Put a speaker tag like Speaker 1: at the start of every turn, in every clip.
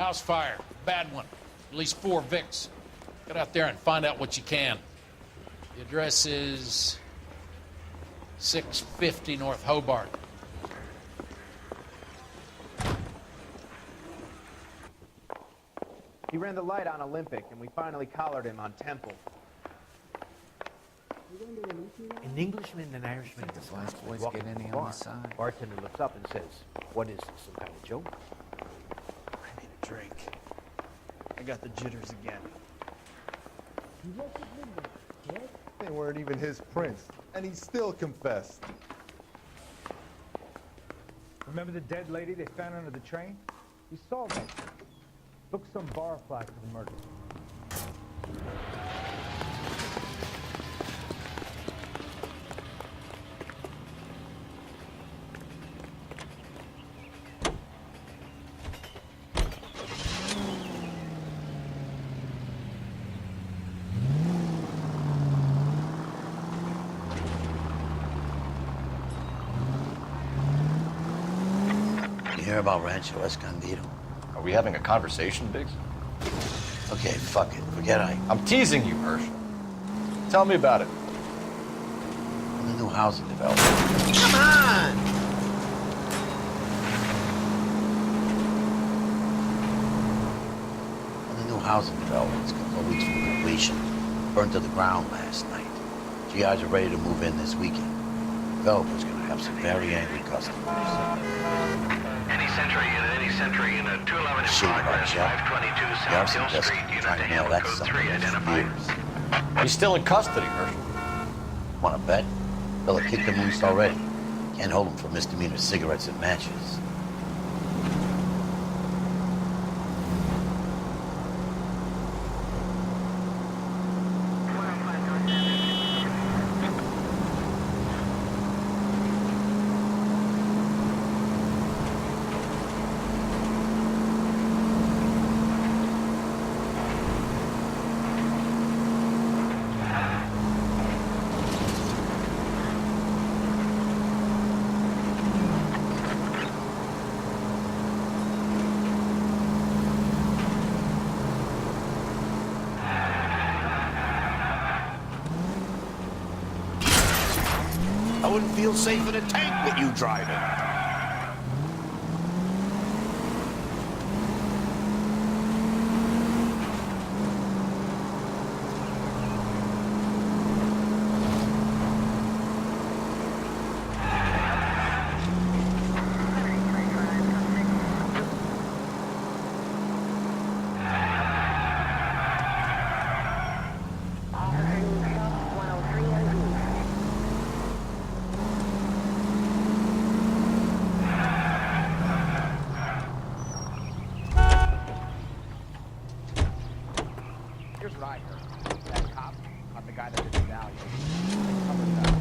Speaker 1: House fire. Bad one. At least 4 Vicks. Get out there and find out what you can. The address is 650 North Hobart.
Speaker 2: He ran the light on Olympic, and we finally collared him on Temple.
Speaker 3: An Englishman and an Irishman.
Speaker 4: The last boys get any on the side.
Speaker 2: Bartender looks up and says, "What is this, some kind of joke?"
Speaker 5: I need a drink. I got the jitters again.
Speaker 6: They weren't even his prints, and he still confessed.
Speaker 7: Remember the dead lady they found under the train? We saw that. Took some bar flack for the murder.
Speaker 3: You hear about Rancho Escondido?
Speaker 8: Are we having a conversation, Biggs?
Speaker 3: Okay, fuck it. Forget
Speaker 8: I'm teasing you, Herschel. Tell me about it.
Speaker 3: the new housing development. Come on! The new housing development is a couple of weeks from completion. Burned to the ground last night. GIs are ready to move in this weekend. Developer's gonna have some very angry customers.
Speaker 9: Any Century in a 211 in
Speaker 3: Shit about
Speaker 9: progress,
Speaker 3: Jack.
Speaker 9: 522
Speaker 3: The
Speaker 9: South
Speaker 3: arson
Speaker 9: Hill
Speaker 3: desk
Speaker 9: Street,
Speaker 3: is
Speaker 9: unit
Speaker 3: trying
Speaker 9: to
Speaker 3: to nail
Speaker 9: handle
Speaker 3: that
Speaker 9: code
Speaker 3: son
Speaker 9: 3
Speaker 3: of a
Speaker 9: identified.
Speaker 3: bitch for years.
Speaker 8: He's still in custody, Herschel.
Speaker 3: Wanna bet? Fella kicked him loose already. Can't hold him for misdemeanor cigarettes and matches. I wouldn't feel safe in a tank with you driving.
Speaker 2: Here's what I heard. That cop caught the guy that did the value. They covered that.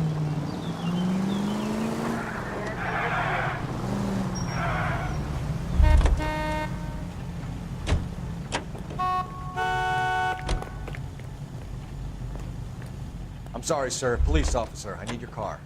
Speaker 4: I'm sorry, sir. Police officer, I need your car.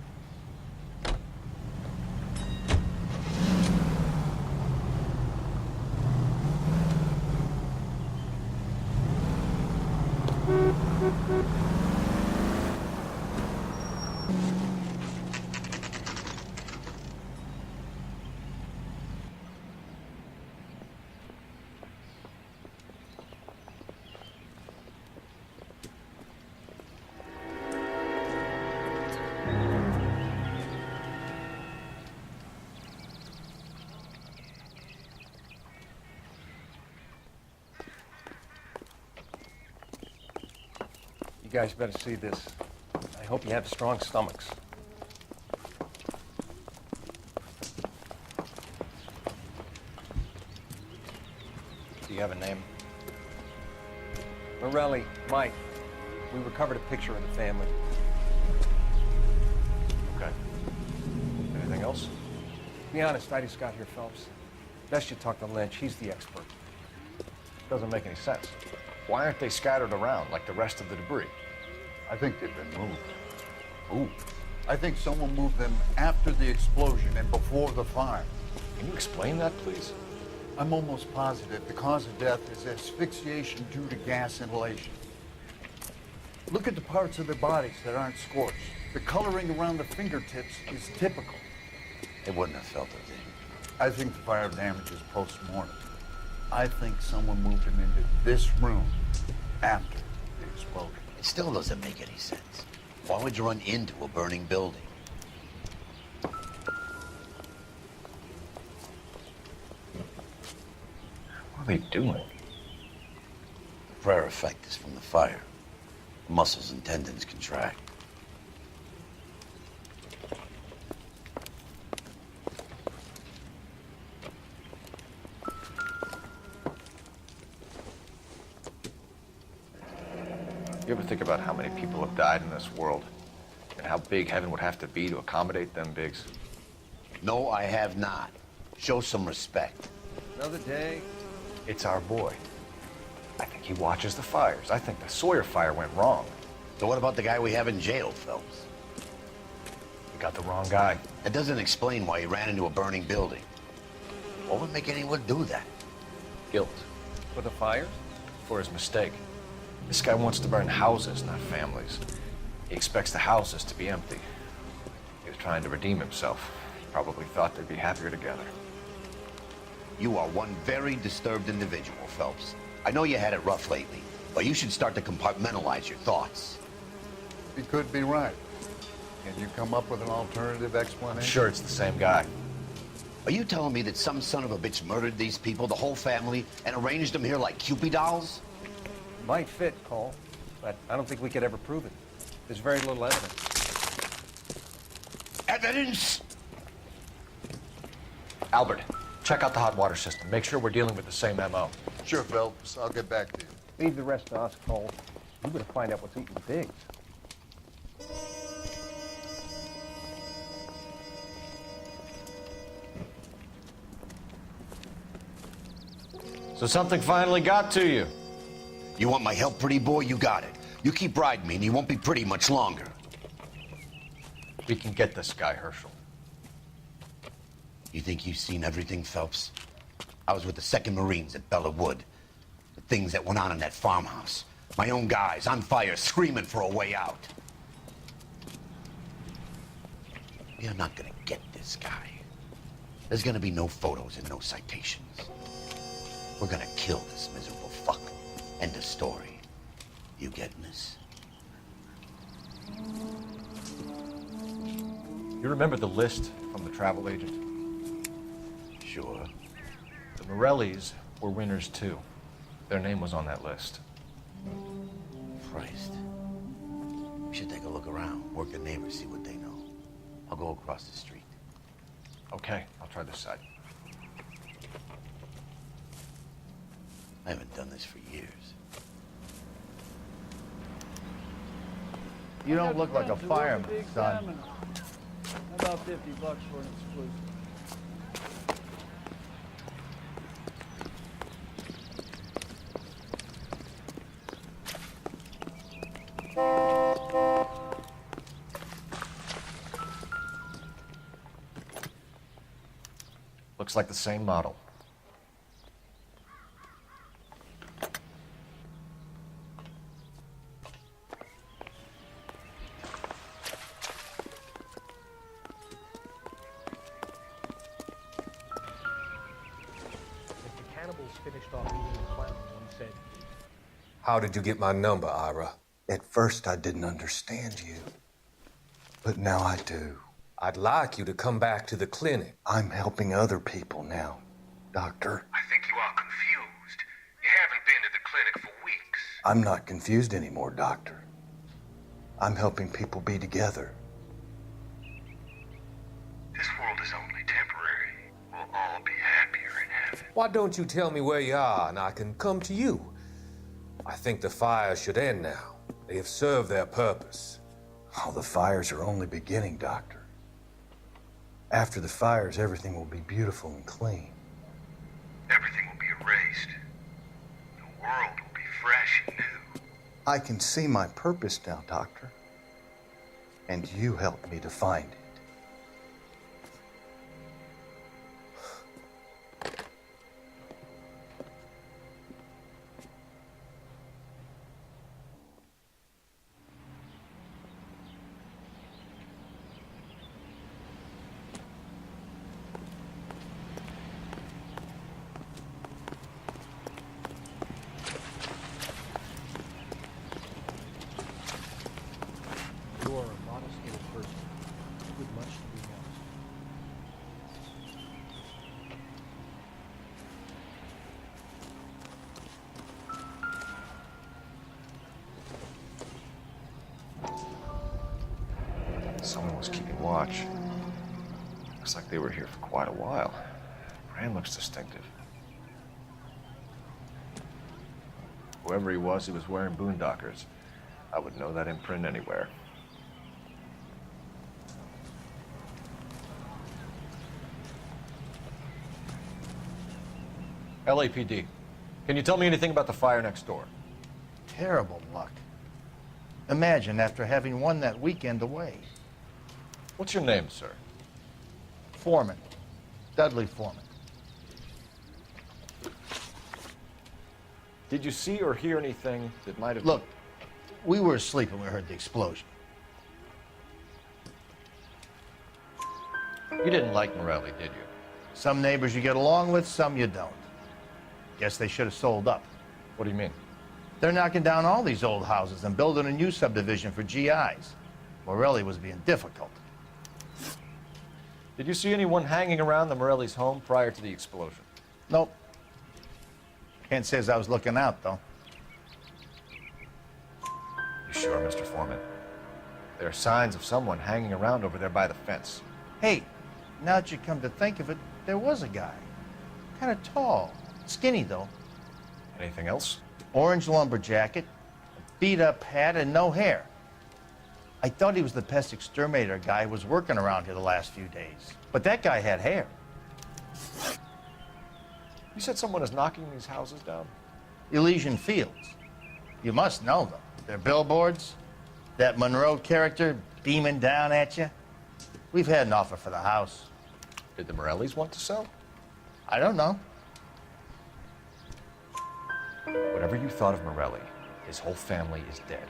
Speaker 4: You guys better see this. I hope you have strong stomachs.
Speaker 8: Do you have a name?
Speaker 4: Morelli, Mike, we recovered a picture of the family.
Speaker 8: Okay. Anything else?
Speaker 4: To be honest, I just got here, Phelps. Best you talk to Lynch. He's the expert.
Speaker 8: Doesn't make any sense. Why aren't they scattered around like the rest of the debris?
Speaker 6: I think they've been moved.
Speaker 8: Ooh.
Speaker 6: I think someone moved them after the explosion and before the fire.
Speaker 8: Can you explain that, please?
Speaker 10: I'm almost positive the cause of death is asphyxiation due to gas inhalation. Look at the parts of their bodies that aren't scorched. The coloring around the fingertips is typical.
Speaker 3: They wouldn't have felt it.
Speaker 10: I think the fire damage is post-mortem. I think someone moved him into this room after the explosion.
Speaker 3: It still doesn't make any sense. Why would you run into a burning building?
Speaker 8: What are they doing?
Speaker 3: The prayer effect is from the fire. The muscles and tendons contract.
Speaker 8: You ever think about how many people have died in this world? And how big heaven would have to be to accommodate them bigs?
Speaker 3: No, I have not. Show some respect.
Speaker 4: Another day.
Speaker 8: It's our boy. I think he watches the fires. I think the Sawyer fire went wrong.
Speaker 3: So what about the guy we have in jail, Phelps?
Speaker 8: We got the wrong guy.
Speaker 3: That doesn't explain why he ran into a burning building. What would make anyone do that?
Speaker 8: Guilt.
Speaker 4: For the fires?
Speaker 8: For his mistake. This guy wants to burn houses, not families. He expects the houses to be empty. He was trying to redeem himself. He probably thought they'd be happier together.
Speaker 3: You are one very disturbed individual, Phelps. I know you had it rough lately, but you should start to compartmentalize your thoughts.
Speaker 10: He could be right. Can you come up with an alternative explanation?
Speaker 8: I'm sure it's the same guy.
Speaker 3: Are you telling me that some son of a bitch murdered these people, the whole family, and arranged them here like Cupid dolls?
Speaker 4: Might fit, Cole, but I don't think we could ever prove it. There's very little evidence.
Speaker 3: Evidence?
Speaker 8: Albert, check out the hot water system. Make sure we're dealing with the same MO.
Speaker 10: Sure, Phelps. I'll get back to you.
Speaker 4: Leave the rest to us, Cole. We gotta find out what's eating the pigs.
Speaker 8: So something finally got to you.
Speaker 3: You want my help, pretty boy? You got it. You keep riding me and you won't be pretty much longer.
Speaker 8: We can get this guy, Herschel.
Speaker 3: You think you've seen everything, Phelps? I was with the 2nd Marines at Bella Wood. The things that went on in that farmhouse. My own guys on fire, screaming for a way out. You're not gonna get this guy. There's gonna be no photos and no citations. We're gonna kill this miserable fuck. End of story. You getting this?
Speaker 8: You remember the list from the travel agent?
Speaker 3: Sure.
Speaker 8: The Morellis were winners too. Their name was on that list.
Speaker 3: Christ. We should take a look around, work the neighbors, see what they know. I'll go across the street.
Speaker 8: Okay, I'll try this side.
Speaker 3: I haven't done this for years.
Speaker 10: You don't look like a fireman, son.
Speaker 5: About $50 for an exclusive.
Speaker 8: Looks like the same model.
Speaker 2: Finished off eating the clown and said,
Speaker 11: How did you get my number, Ira?
Speaker 12: At first, I didn't understand you, but now I do.
Speaker 11: I'd like you to come back to the clinic.
Speaker 12: I'm helping other people now, Doctor.
Speaker 9: I think you are confused. You haven't been to the clinic for weeks.
Speaker 12: I'm not confused anymore, Doctor. I'm helping people be together.
Speaker 9: This world is only temporary. We'll all be happier in heaven.
Speaker 11: Why don't you tell me where you are and I can come to you? I think the fires should end now. They have served their purpose.
Speaker 12: Oh, the fires are only beginning, Doctor. After the fires, everything will be beautiful and clean.
Speaker 9: Everything will be erased. The world will be fresh and new.
Speaker 12: I can see my purpose now, Doctor. And you helped me to find it.
Speaker 8: someone was keeping watch. Looks like they were here for quite a while. Brand looks distinctive. Whoever he was wearing boondockers. I would know that imprint anywhere. LAPD, can you tell me anything about the fire next door?
Speaker 10: Terrible luck. Imagine after having won that weekend away.
Speaker 8: What's your name, sir?
Speaker 10: Foreman. Dudley Foreman.
Speaker 8: Did you see or hear anything that might have...
Speaker 10: Look, we were asleep when we heard the explosion.
Speaker 8: You didn't like Morelli, did you?
Speaker 10: Some neighbors you get along with, some you don't. Guess they should have sold up.
Speaker 8: What do you mean?
Speaker 10: They're knocking down all these old houses and building a new subdivision for GIs. Morelli was being difficult.
Speaker 8: Did you see anyone hanging around the Morelli's home prior to the explosion?
Speaker 10: Nope. Can't say as I was looking out, though.
Speaker 8: You sure, Mr. Foreman? There are signs of someone hanging around over there by the fence.
Speaker 10: Hey, now that you come to think of it, there was a guy. Kind of tall. Skinny, though.
Speaker 8: Anything else?
Speaker 10: Orange lumber jacket, a beat-up hat, and no hair. I thought he was the pest exterminator guy who was working around here the last few days. But that guy had hair.
Speaker 8: You said someone is knocking these houses down?
Speaker 10: Elysian Fields. You must know them. They're billboards. That Monroe character beaming down at you. We've had an offer for the house.
Speaker 8: Did the Morellis want to sell?
Speaker 10: I don't know.
Speaker 8: Whatever you thought of Morelli, his whole family is dead.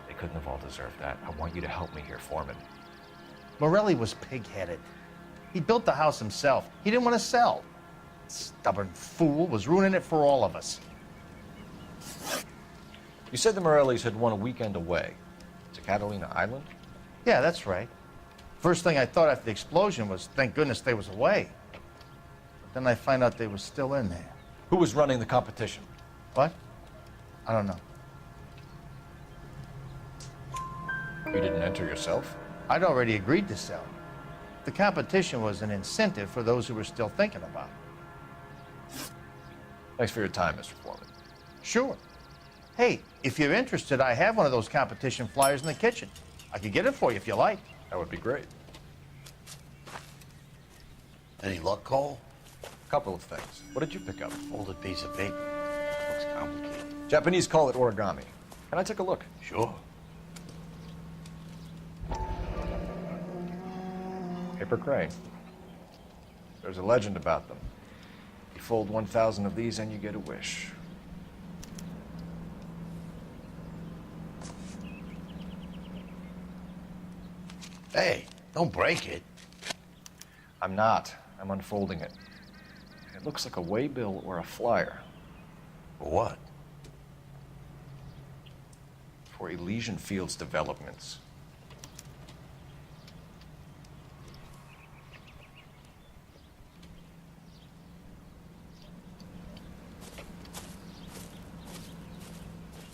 Speaker 8: They couldn't have all deserved that. I want you to help me here, Foreman.
Speaker 10: Morelli was pig-headed. He built the house himself. He didn't want to sell. Stubborn fool was ruining it for all of us.
Speaker 8: You said the Morellis had won a weekend away to Catalina Island?
Speaker 10: Yeah, that's right. First thing I thought after the explosion was, thank goodness they was away. But then I find out they was still in there.
Speaker 8: Who was running the competition?
Speaker 10: What? I don't know.
Speaker 8: You didn't enter yourself?
Speaker 10: I'd already agreed to sell. The competition was an incentive for those who were still thinking about it.
Speaker 8: Thanks for your time, Mr. Foreman.
Speaker 10: Sure. Hey, if you're interested, I have one of those competition flyers in the kitchen. I could get it for you if you like.
Speaker 8: That would be great.
Speaker 3: Any luck, Cole?
Speaker 8: A couple of things. What did you pick up?
Speaker 3: Folded piece of paper. Looks complicated.
Speaker 8: Japanese call it origami. Can I take a look?
Speaker 3: Sure.
Speaker 8: Paper crane. There's a legend about them. You fold 1,000 of these and you get a wish.
Speaker 3: Hey, don't break it.
Speaker 8: I'm not. I'm unfolding it. It looks like a waybill or a flyer.
Speaker 3: For what?
Speaker 8: For Elysian Fields developments.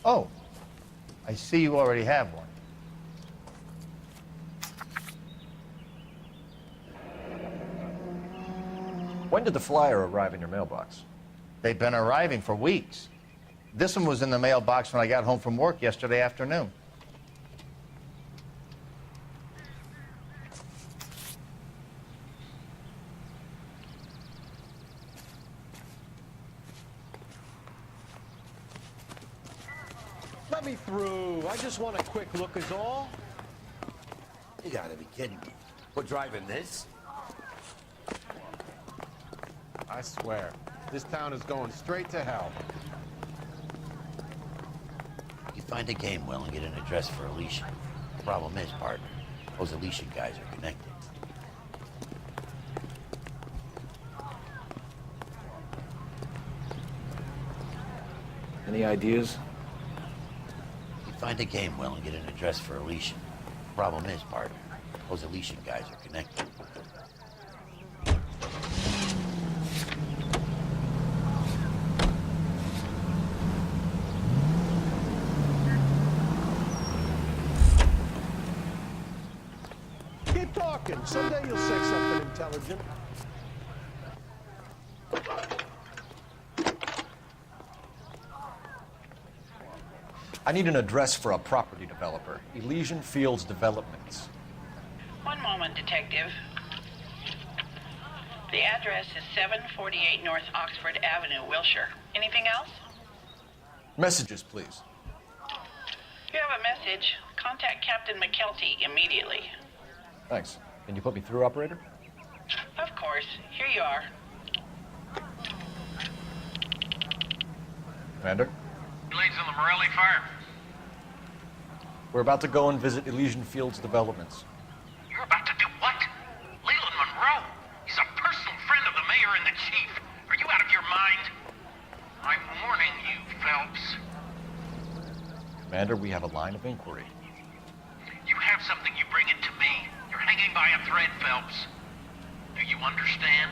Speaker 10: Oh, I see you already have one.
Speaker 8: When did the flyer arrive in your mailbox?
Speaker 10: They've been arriving for weeks. This one was in the mailbox when I got home from work yesterday afternoon.
Speaker 5: Let me through. I just want a quick look is all.
Speaker 3: You gotta be kidding me. We're driving this?
Speaker 6: I swear, this town is going straight to hell.
Speaker 3: You find a game well and get an address for Alicia. The problem is, partner, those Alicia guys are connected.
Speaker 8: Any ideas?
Speaker 3: You find a game well and get an address for Alicia. The problem is, partner, those Alicia guys are connected.
Speaker 13: talking. Someday you'll say something intelligent.
Speaker 8: I need an address for a property developer. Elysian Fields Developments.
Speaker 14: One moment, Detective. The address is 748 North Oxford Avenue, Wilshire. Anything else?
Speaker 8: Messages, please.
Speaker 14: If you have a message, contact Captain McKelty immediately.
Speaker 8: Thanks. Can you put me through, operator?
Speaker 14: Of course. Here you are.
Speaker 8: Commander?
Speaker 9: Leads on the Morelli fire.
Speaker 8: We're about to go and visit Elysian Fields Developments.
Speaker 9: You're about to do what? Leland Monroe? He's a personal friend of the mayor and the chief. Are you out of your mind? I'm warning you, Phelps.
Speaker 8: Commander, we have a line of inquiry.
Speaker 9: You have something, you bring it to me. You're hanging by a thread, Phelps. Do you understand?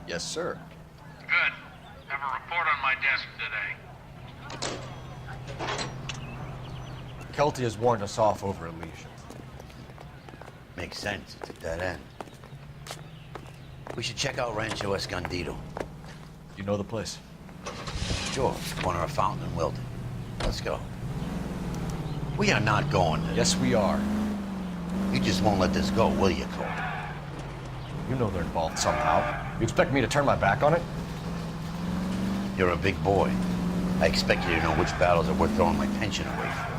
Speaker 8: Yes, sir.
Speaker 9: Good. Have a report on my desk today.
Speaker 8: Kelty has warned us off over Elysian.
Speaker 3: Makes sense. It's a dead end. We should check out Rancho Escondido.
Speaker 8: You know the place?
Speaker 3: Sure. Corner of Fountain and Wilton. Let's go. We are not going to...
Speaker 8: Yes, we are.
Speaker 3: You just won't let this go, will you, Cole?
Speaker 8: You know they're involved somehow. You expect me to turn my back on it?
Speaker 3: You're a big boy. I expect you to know which battles are worth throwing my pension away for.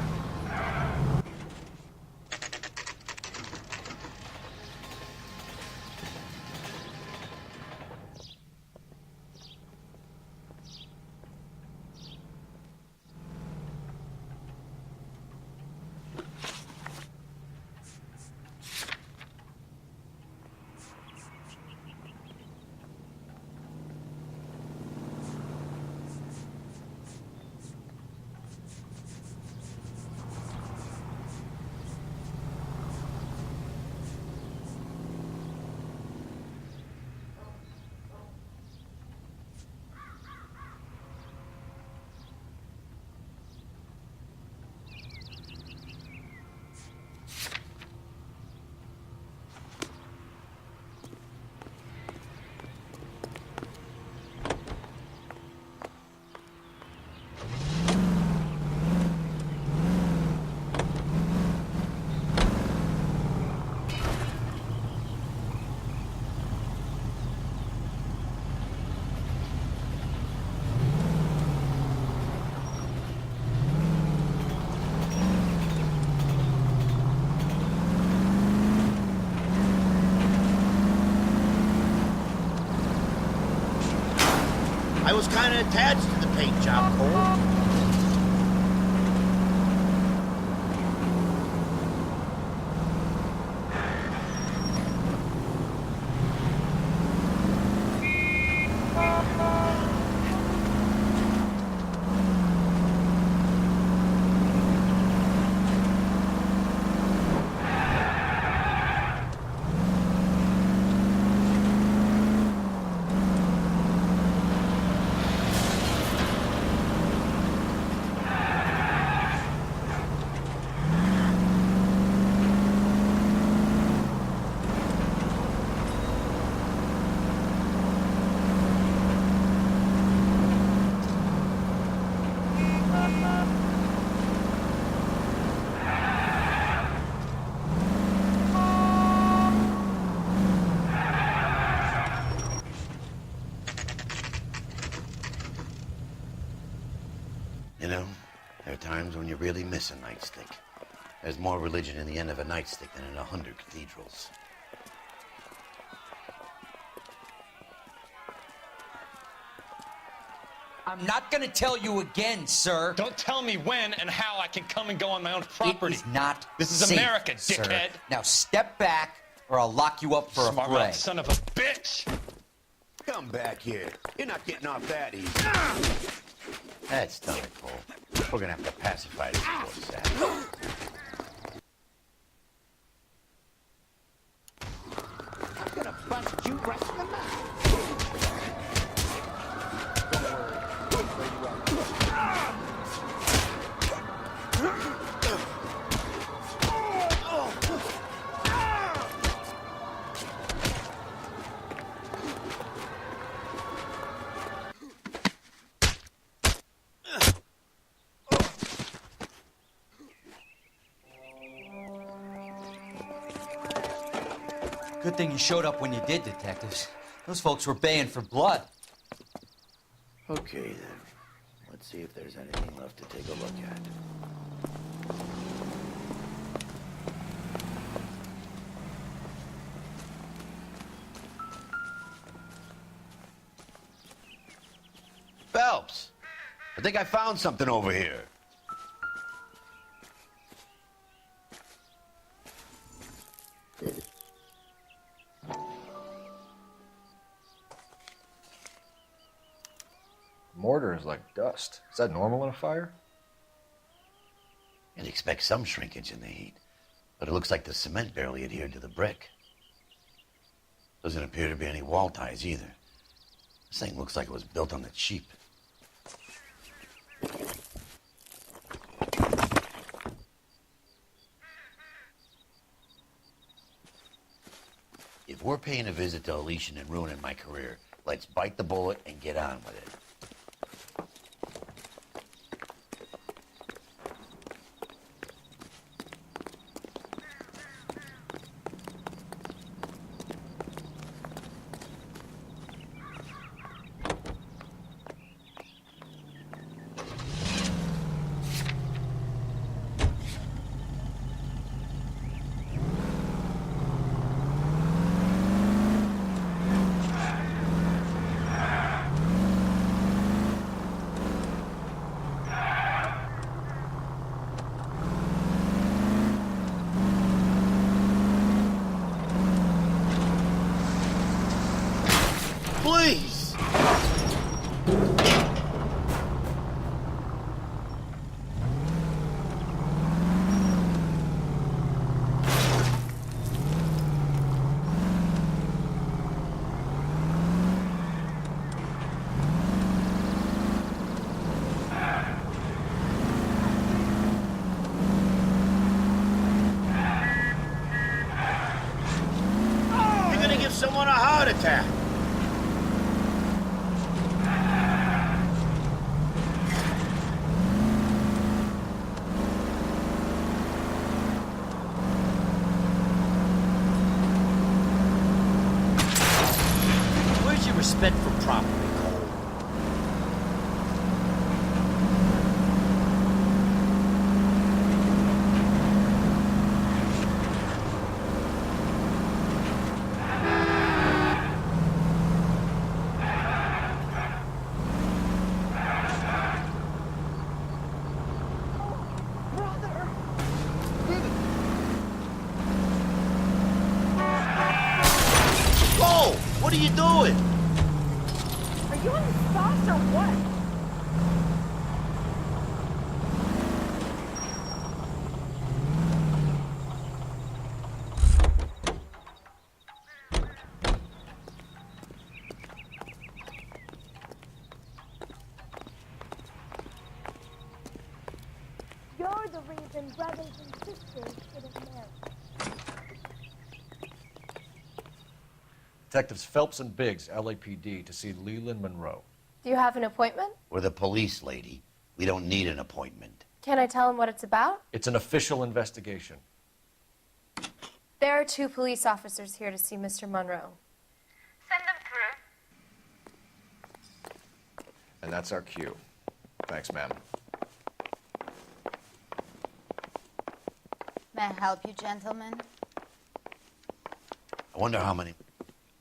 Speaker 3: I was kind of attached to the paint job, Cole. You know, there are times when you really miss a nightstick. There's more religion in the end of a nightstick than in 100 cathedrals.
Speaker 15: I'm not gonna tell you again, sir.
Speaker 5: Don't tell me when and how I can come and go on my own property.
Speaker 15: It is not
Speaker 5: This is
Speaker 15: safe,
Speaker 5: America,
Speaker 15: sir.
Speaker 5: dickhead.
Speaker 15: Now step back, or I'll lock you up for
Speaker 5: Smart
Speaker 15: a fray.
Speaker 5: mouth son of a bitch!
Speaker 3: Come back here. You're not getting off that easy. That's done it, Cole. We're gonna have to pacify this poor sap.
Speaker 2: I'm gonna bust you right in the mouth. Don't worry.
Speaker 15: Good thing you showed up when you did, detectives. Those folks were baying for blood.
Speaker 3: Okay, then. Let's see if there's anything left to take a look at. Phelps! I think I found something over here.
Speaker 8: Mortar is like dust. Is that normal in a fire?
Speaker 3: You'd expect some shrinkage in the heat, but it looks like the cement barely adhered to the brick. Doesn't appear to be any wall ties either. This thing looks like it was built on the cheap. If we're paying a visit to Elysian and ruining my career, let's bite the bullet and get on with it. Please! You're gonna give someone a heart attack.
Speaker 15: Where's your respect for property, Cole?
Speaker 3: Whoa! What are you doing?
Speaker 16: Are you on the sauce or what?
Speaker 17: You're the reason brothers and sisters should have married.
Speaker 8: Detectives Phelps and Biggs, LAPD, to see Leland Monroe.
Speaker 17: Do you have an appointment?
Speaker 3: We're the police, lady. We don't need an appointment.
Speaker 17: Can I tell him what it's about?
Speaker 8: It's an official investigation.
Speaker 17: There are 2 police officers here to see Mr. Monroe.
Speaker 16: Send them through.
Speaker 8: And that's our cue. Thanks, ma'am.
Speaker 18: May I help you, gentlemen?
Speaker 3: I wonder how many...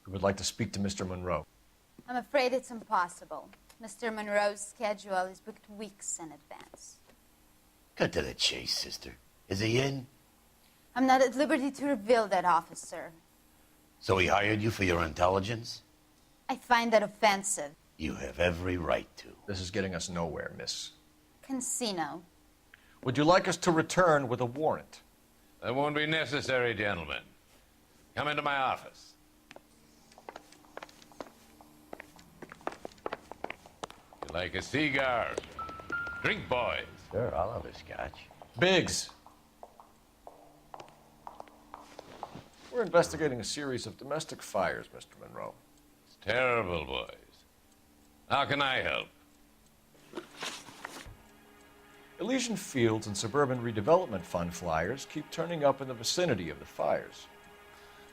Speaker 8: We would like to speak to Mr. Monroe.
Speaker 18: I'm afraid it's impossible. Mr. Monroe's schedule is booked weeks in advance.
Speaker 3: Cut to the chase, sister. Is he in?
Speaker 18: I'm not at liberty to reveal that, officer.
Speaker 3: So he hired you for your intelligence?
Speaker 18: I find that offensive.
Speaker 3: You have every right to.
Speaker 8: This is getting us nowhere, miss.
Speaker 18: Casino.
Speaker 8: Would you like us to return with a warrant?
Speaker 11: That won't be necessary, gentlemen. Come into my office. You like a cigar? Drink, boys.
Speaker 3: Sure, I'll have a scotch.
Speaker 8: Biggs! We're investigating a series of domestic fires, Mr. Monroe.
Speaker 11: It's terrible, boys. How can I help?
Speaker 8: Elysian Fields and Suburban Redevelopment Fund flyers keep turning up in the vicinity of the fires.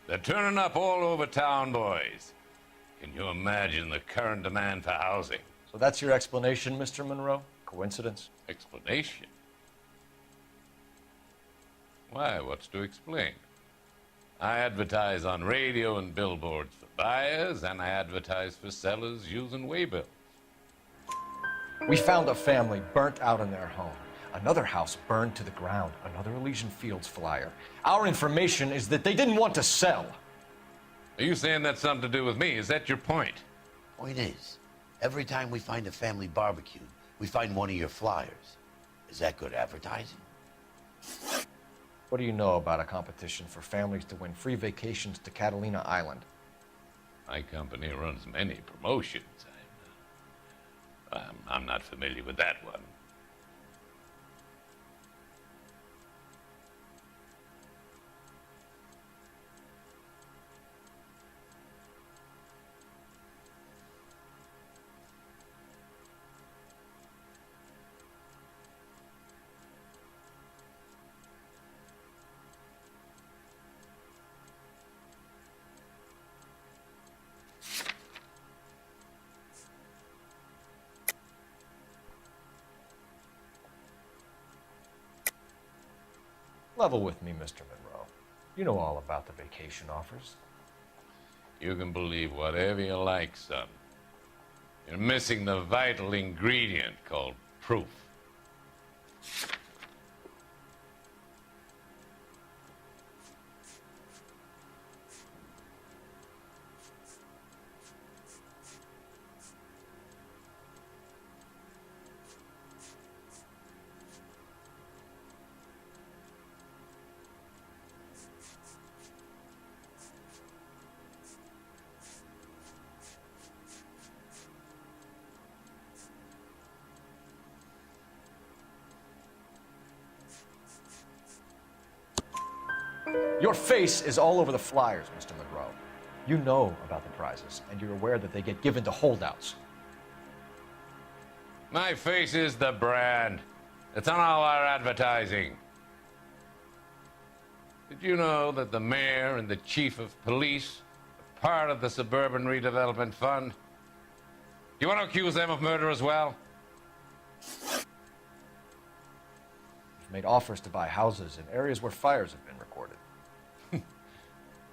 Speaker 19: They're turning up all over town, boys. Can you imagine the current demand for housing?
Speaker 8: So that's your explanation, Mr. Monroe? Coincidence?
Speaker 19: Explanation? Why, what's to explain? I advertise on radio and billboards for buyers, and I advertise for sellers using waybills.
Speaker 8: We found a family burnt out in their home. Another house burned to the ground. Another Elysian Fields flyer. Our information is that they didn't want to sell.
Speaker 19: Are you saying that's something to do with me? Is that your point?
Speaker 3: Point is, every time we find a family barbecue, we find one of your flyers. Is that good advertising?
Speaker 8: What do you know about a competition for families to win free vacations to Catalina Island?
Speaker 19: My company runs many promotions. I'm not familiar with that one.
Speaker 8: Level with me, Mr. Monroe. You know all about the vacation offers.
Speaker 19: You can believe whatever you like, son. You're missing the vital ingredient called proof.
Speaker 8: Your face is all over the flyers, Mr. Monroe. You know about the prizes, and you're aware that they get given to holdouts.
Speaker 19: My face is the brand. It's on all our advertising. Did you know that the mayor and the chief of police are part of the Suburban Redevelopment Fund? Do you want to accuse them of murder as well?
Speaker 8: You've made offers to buy houses in areas where fires have been recorded.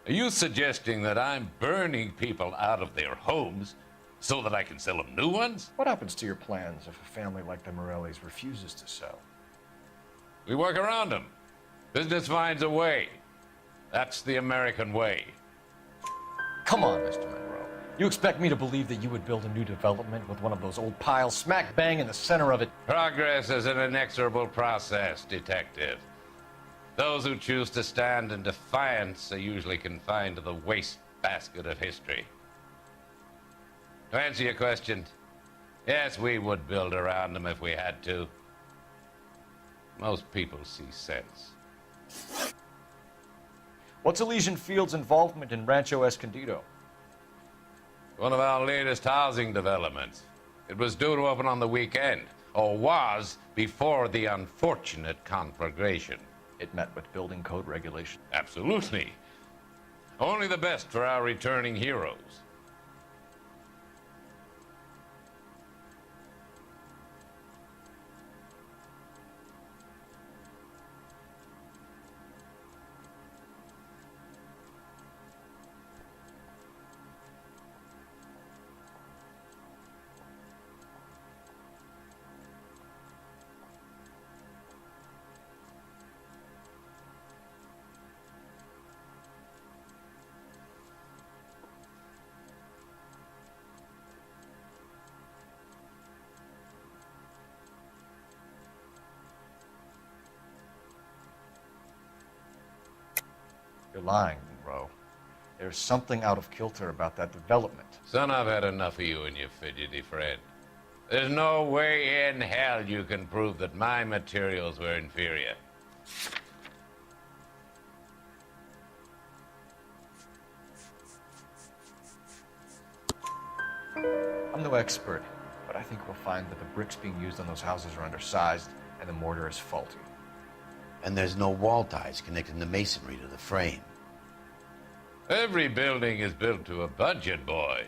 Speaker 19: Are you suggesting that I'm burning people out of their homes so that I can sell them new ones?
Speaker 8: What happens to your plans if a family like the Morellis refuses to sell?
Speaker 19: We work around them. Business finds a way. That's the American way.
Speaker 8: Come on, Mr. Monroe. You expect me to believe that you would build a new development with one of those old piles smack bang in the center of it?
Speaker 19: Progress is an inexorable process, detective. Those who choose to stand in defiance are usually confined to the wastebasket of history. To answer your question, yes, we would build around them if we had to. Most people see sense.
Speaker 8: What's Elysian Fields' involvement in Rancho Escondido?
Speaker 19: One of our latest housing developments. It was due to open on the weekend, or was before the unfortunate conflagration.
Speaker 8: It met with building code regulations.
Speaker 19: Absolutely. Only the best for our returning heroes.
Speaker 8: You're lying, Monroe. There's something out of kilter about that development.
Speaker 19: Son, I've had enough of you and your fidgety friend. There's no way in hell you can prove that my materials were inferior.
Speaker 8: I'm no expert, but I think we'll find that the bricks being used on those houses are undersized and the mortar is faulty.
Speaker 3: And there's no wall ties connecting the masonry to the frame.
Speaker 19: Every building is built to a budget, boys.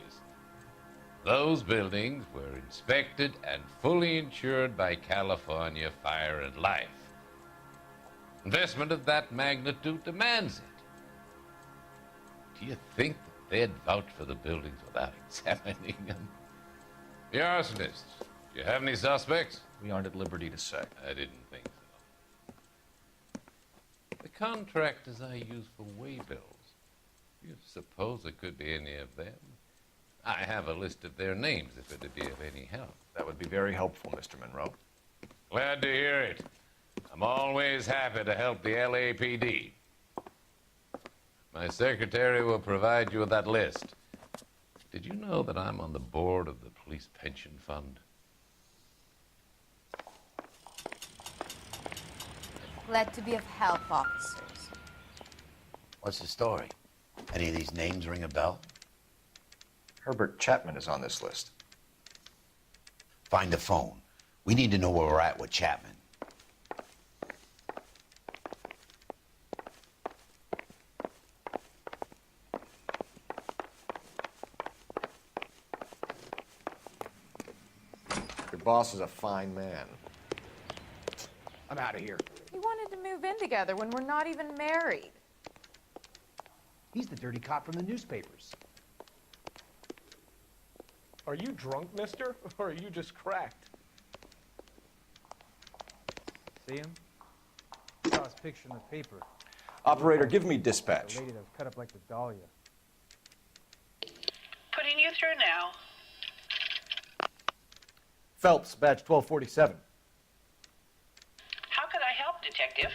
Speaker 19: Those buildings were inspected and fully insured by California Fire and Life. Investment of that magnitude demands it. Do you think that they'd vouch for the buildings without examining them? The arsonists, do you have any suspects?
Speaker 8: We aren't at liberty to say.
Speaker 19: I didn't think so. The contractors I use for waybills, do you suppose it could be any of them? I have a list of their names if it'd be of any help.
Speaker 8: That would be very helpful, Mr. Monroe.
Speaker 19: Glad to hear it. I'm always happy to help the LAPD. My secretary will provide you with that list. Did you know that I'm on the board of the police pension fund?
Speaker 18: Glad to be of help, officers.
Speaker 3: What's the story? Any of these names ring a bell?
Speaker 8: Herbert Chapman is on this list.
Speaker 3: Find the phone. We need to know where we're at with Chapman.
Speaker 8: Your boss is a fine man.
Speaker 2: I'm out of here.
Speaker 16: We wanted to move in together when we're not even married.
Speaker 2: He's the dirty cop from the newspapers.
Speaker 13: Are you drunk, mister? Or are you just cracked?
Speaker 7: See him? Saw his picture in the paper.
Speaker 8: Operator, give me dispatch.
Speaker 7: The lady that was cut up like the dahlia.
Speaker 14: Putting you through now.
Speaker 4: Phelps, badge 1247.
Speaker 14: How could I help, Detective?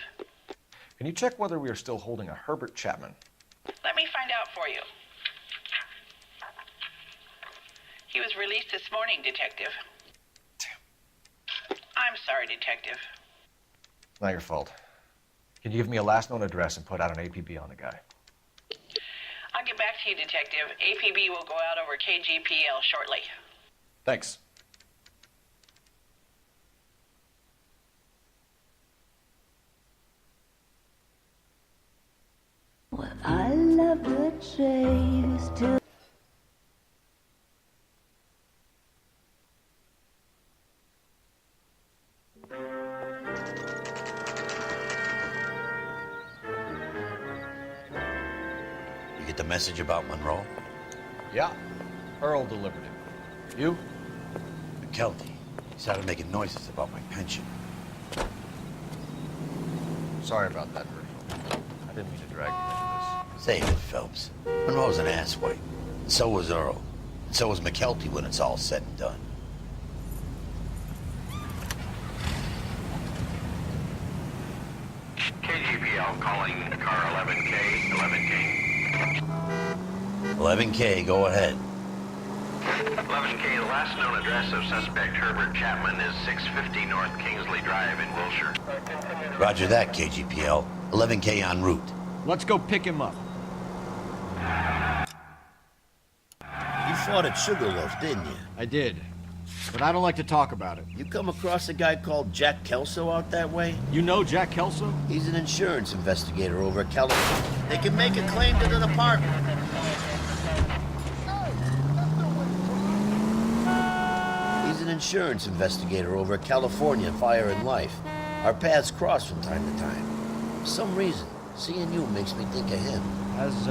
Speaker 8: Can you check whether we are still holding a Herbert Chapman?
Speaker 14: Let me find out for you. He was released this morning, Detective. Damn. I'm sorry, Detective.
Speaker 8: It's not your fault. Can you give me a last known address and put out an APB on the guy?
Speaker 14: I'll get back to you, Detective. APB will go out over KGPL shortly.
Speaker 8: Thanks.
Speaker 17: Well, I love the chase till
Speaker 3: You get the message about Monroe?
Speaker 8: Yeah. Earl delivered it. You?
Speaker 3: McKelty. He started making noises about my pension.
Speaker 8: Sorry about that, Virgil. I didn't mean to drag you into this.
Speaker 3: Save it, Phelps. Monroe's an asswipe. And so was Earl. And so was McKelty when it's all said and done.
Speaker 9: KGPL calling car 11K, 11K.
Speaker 3: 11K, go ahead.
Speaker 9: 11K, the last known address of suspect Herbert Chapman is 650 North Kingsley Drive in Wilshire.
Speaker 3: Roger that, KGPL. 11K en route.
Speaker 5: Let's go pick him up.
Speaker 20: You fought at Sugarloaf, didn't you?
Speaker 5: I did. But I don't like to talk about it.
Speaker 20: You come across a guy called Jack Kelso out that way?
Speaker 5: You know Jack Kelso?
Speaker 20: He's an insurance investigator over at California. They can make a claim to the department. He's an insurance investigator over at California Fire and Life. Our paths cross from time to time. For some reason, seeing you makes me think of him.
Speaker 5: Has,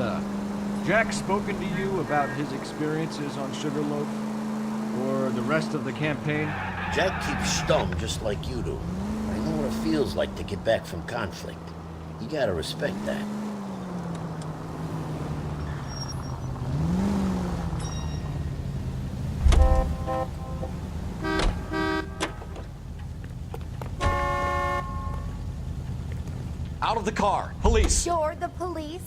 Speaker 5: Jack spoken to you about his experiences on Sugarloaf? Or the rest of the campaign?
Speaker 20: Jack keeps stum just like you do. I know what it feels like to get back from conflict. You gotta respect that.
Speaker 5: Out of the car! Police!
Speaker 17: You're the police?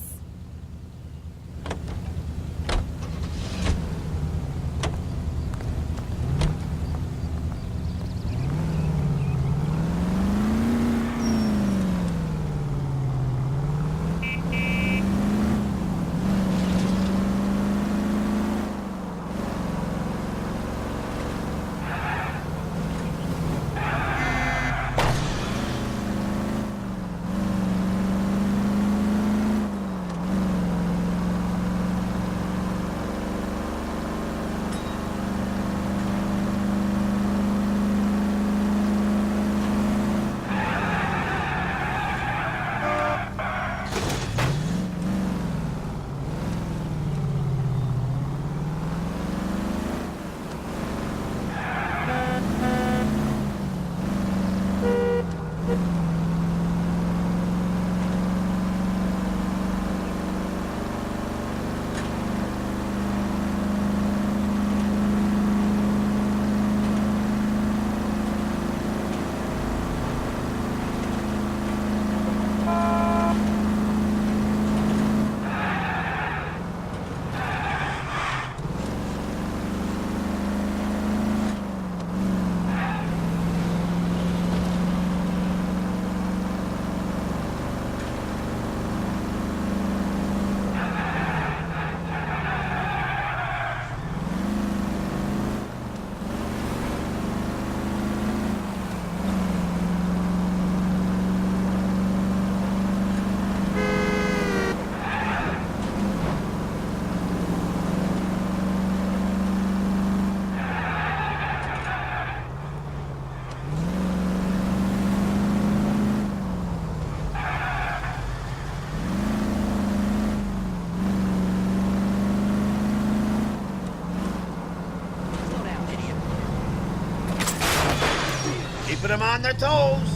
Speaker 20: on their toes.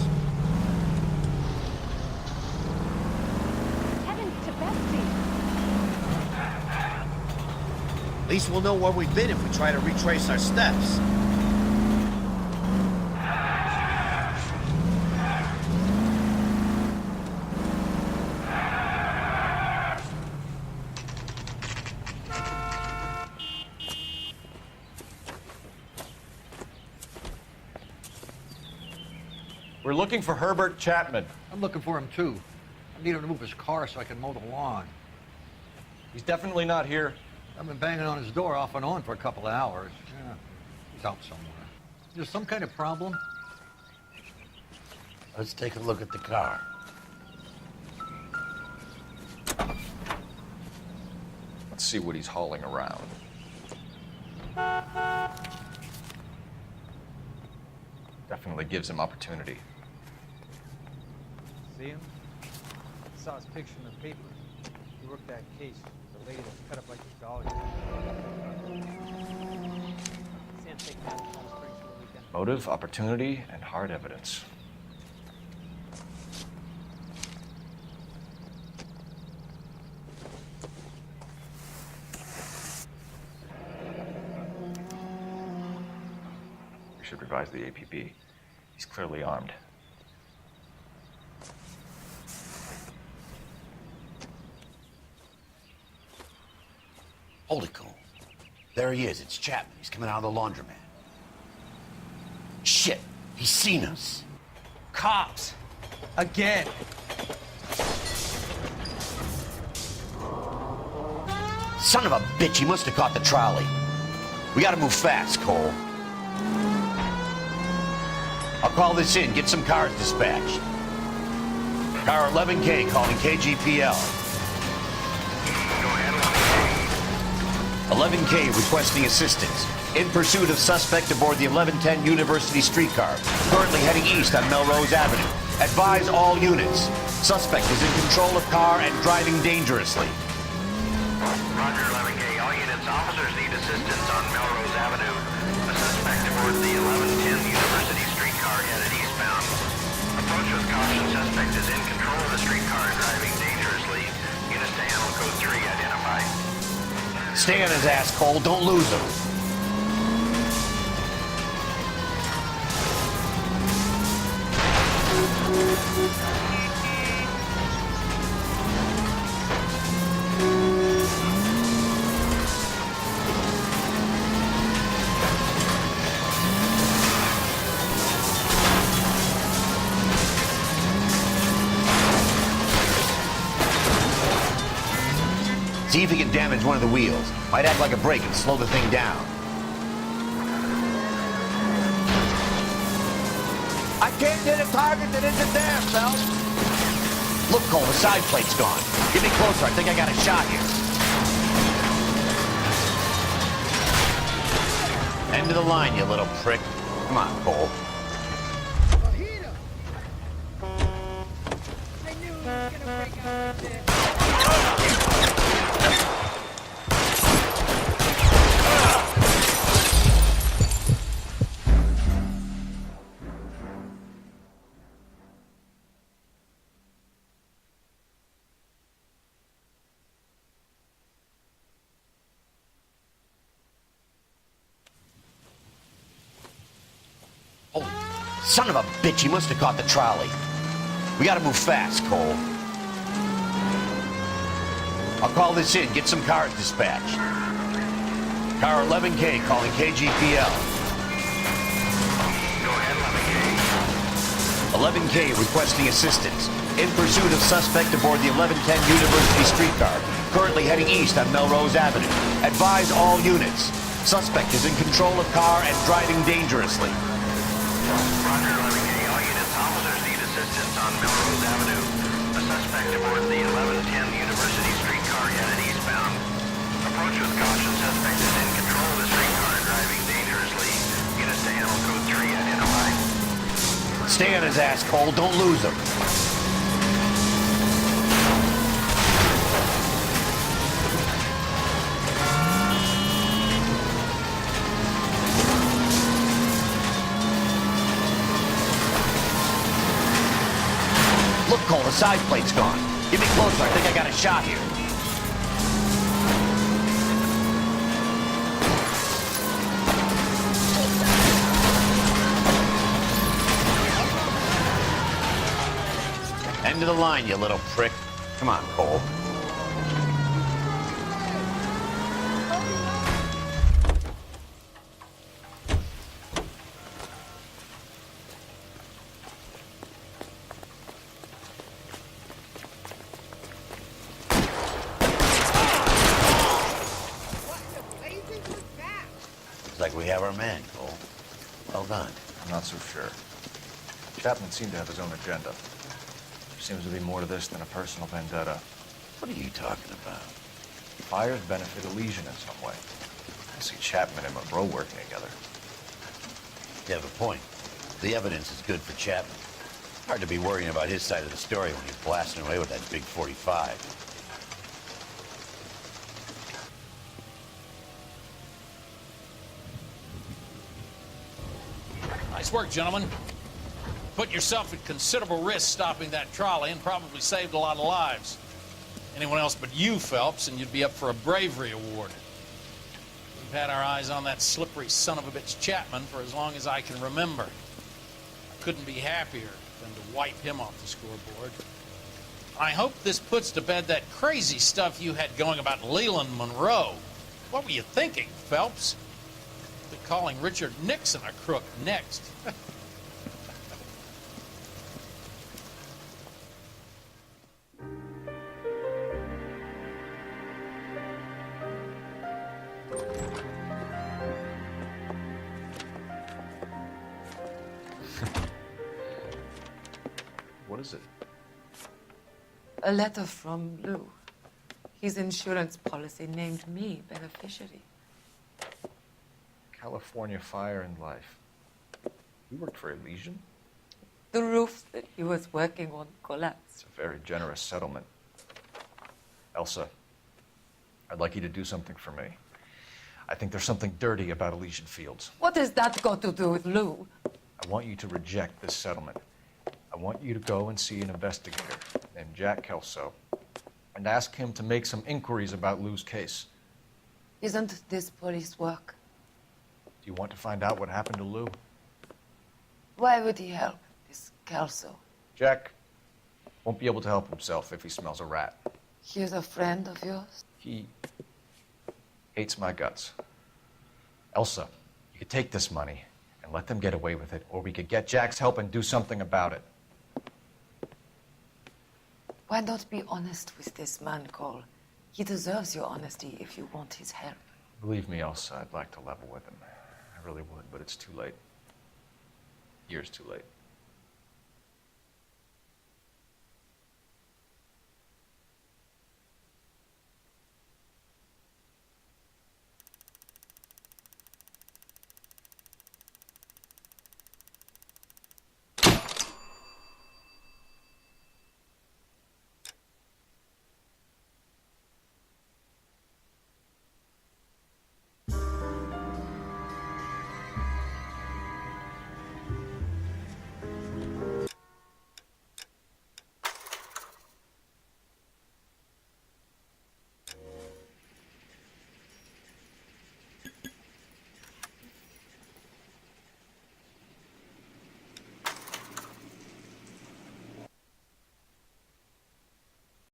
Speaker 16: Heavens to Betsy.
Speaker 20: At least we'll know where we've been if we try to retrace our steps.
Speaker 4: We're looking for Herbert Chapman.
Speaker 10: I'm looking for him too. I need him to move his car so I can mow the lawn.
Speaker 4: He's definitely not here.
Speaker 10: I've been banging on his door off and on for a couple of hours. Yeah, he's out somewhere. Is there some kind of problem?
Speaker 20: Let's take a look at the car.
Speaker 8: Let's see what he's hauling around. Definitely gives him opportunity.
Speaker 7: See him? I saw his picture in the paper. He worked that case. The lady that's cut up like a dog.
Speaker 8: Motive, opportunity, and hard evidence. We should revise the APB. He's clearly armed.
Speaker 20: Hold it, Cole. There he is. It's Chapman. He's coming out of the laundromat. Shit! He's seen us.
Speaker 15: Cops! Again!
Speaker 20: Son of a bitch, he must have caught the trolley. We gotta move fast, Cole. I'll call this in, get some cars dispatched. Car 11K calling KGPL. 11K requesting assistance. In pursuit of suspect aboard the 1110 University streetcar, currently heading east on Melrose Avenue. Advise all units. Suspect is in control of car and driving dangerously.
Speaker 9: Roger, 11K. All units, officers need assistance on Melrose Avenue. A suspect aboard the 1110 University streetcar headed eastbound. Approach with caution. Suspect is in control of the streetcar and driving dangerously. Units to handle code 3 identified.
Speaker 20: Stay on his ass, Cole. Don't lose him. See if he can damage one of the wheels. Might act like a brake and slow the thing down.
Speaker 3: I can't hit a target that isn't there, Phelps.
Speaker 20: Look, Cole, the side plate's gone. Get me closer. I think I got a shot here. End of the line, you little prick. Come on, Cole. Son of a bitch, he must have caught the trolley. We gotta move fast, Cole. I'll call this in, get some cars dispatched. Car 11K calling KGPL.
Speaker 9: Go ahead, 11K.
Speaker 20: 11K requesting assistance. In pursuit of suspect aboard the 1110 University streetcar, currently heading east on Melrose Avenue. Advise all units. Suspect is in control of car and driving dangerously.
Speaker 9: Roger, 11K. All units, officers need assistance on Melrose Avenue. A suspect aboard the 1110 University streetcar headed eastbound. Approach with caution. Suspect is in control of the streetcar and driving dangerously. Units to handle code 3 identified.
Speaker 20: Stay on his ass, Cole. Don't lose him. Look, Cole, the side plate's gone. Get me closer. I think I got a shot here. End of the line, you little prick. Come on, Cole. Looks like we have our man, Cole. Well done.
Speaker 8: I'm not so sure. Chapman seemed to have his own agenda. There seems to be more to this than a personal vendetta.
Speaker 20: What are you talking about?
Speaker 8: Fires benefit Elysian in some way. I see Chapman and Monroe working together.
Speaker 20: You have a point. The evidence is good for Chapman. Hard to be worrying about his side of the story when he's blasting away with that big 45.
Speaker 1: Nice work, gentlemen. Put yourself at considerable risk stopping that trolley and probably saved a lot of lives. Anyone else but you, Phelps, and you'd be up for a bravery award. We've had our eyes on that slippery son of a bitch Chapman for as long as I can remember. I couldn't be happier than to wipe him off the scoreboard. I hope this puts to bed that crazy stuff you had going about Leland Monroe. What were you thinking, Phelps? They're calling Richard Nixon a crook next.
Speaker 8: What is it?
Speaker 21: A letter from Lou. His insurance policy named me beneficiary.
Speaker 8: California Fire and Life. You worked for Elysian?
Speaker 21: The roof that he was working on collapsed.
Speaker 8: It's a very generous settlement. Elsa, I'd like you to do something for me. I think there's something dirty about Elysian Fields.
Speaker 21: What has that got to do with Lou?
Speaker 8: I want you to reject this settlement. I want you to go and see an investigator named Jack Kelso and ask him to make some inquiries about Lou's case.
Speaker 21: Isn't this police work?
Speaker 8: Do you want to find out what happened to Lou?
Speaker 21: Why would he help, this Kelso?
Speaker 8: Jack won't be able to help himself if he smells a rat.
Speaker 21: He's a friend of yours?
Speaker 8: He hates my guts. Elsa, you could take this money and let them get away with it, or we could get Jack's help and do something about it.
Speaker 21: Why not be honest with this man, Cole? He deserves your honesty if you want his help.
Speaker 8: Believe me, Elsa, I'd like to level with him. I really would, but it's too late. Years too late.